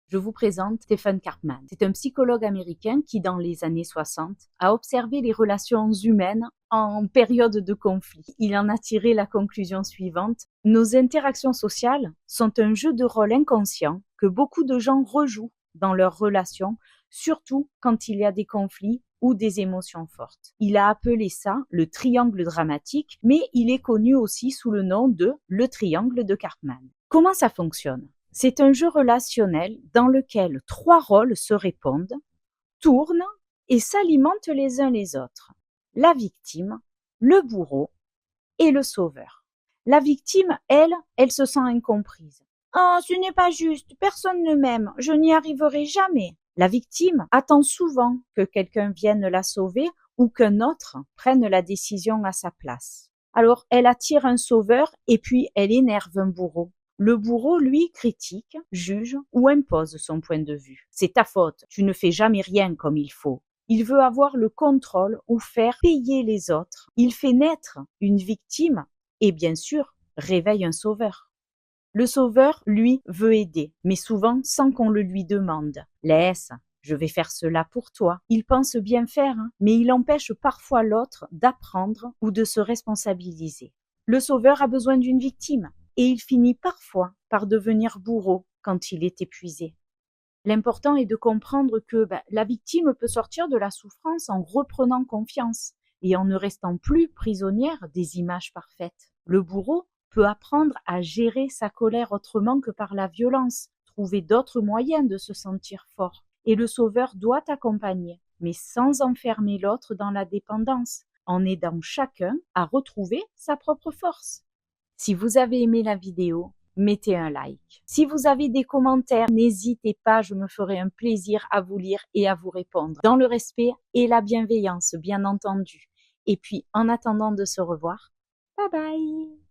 Je vous présente Stephen Karpman. C'est un psychologue américain qui, dans les années 60, a observé les relations humaines en période de conflit. Il en a tiré la conclusion suivante. Nos interactions sociales sont un jeu de rôle inconscient que beaucoup de gens rejouent dans leurs relations, surtout quand il y a des conflits ou des émotions fortes. Il a appelé ça le triangle dramatique, mais il est connu aussi sous le nom de le triangle de Karpman. Comment ça fonctionne ? C'est un jeu relationnel dans lequel 3 rôles se répondent, tournent et s'alimentent les uns les autres. La victime, le bourreau et le sauveur. La victime, elle se sent incomprise. « Oh, ce n'est pas juste, personne ne m'aime, je n'y arriverai jamais ». La victime attend souvent que quelqu'un vienne la sauver ou qu'un autre prenne la décision à sa place. Alors, elle attire un sauveur et puis elle énerve un bourreau. Le bourreau, lui, critique, juge ou impose son point de vue. C'est ta faute, tu ne fais jamais rien comme il faut. Il veut avoir le contrôle ou faire payer les autres. Il fait naître une victime et bien sûr réveille un sauveur. Le sauveur, lui, veut aider, mais souvent sans qu'on le lui demande. Laisse, je vais faire cela pour toi. Il pense bien faire, mais il empêche parfois l'autre d'apprendre ou de se responsabiliser. Le sauveur a besoin d'une victime et il finit parfois par devenir bourreau quand il est épuisé. L'important est de comprendre que la victime peut sortir de la souffrance en reprenant confiance et en ne restant plus prisonnière des images parfaites. Le bourreau peut apprendre à gérer sa colère autrement que par la violence, trouver d'autres moyens de se sentir fort. Et le sauveur doit accompagner, mais sans enfermer l'autre dans la dépendance, en aidant chacun à retrouver sa propre force. Si vous avez aimé la vidéo, mettez un like. Si vous avez des commentaires, n'hésitez pas, je me ferai un plaisir à vous lire et à vous répondre, dans le respect et la bienveillance, bien entendu. Et puis, en attendant de se revoir, bye bye!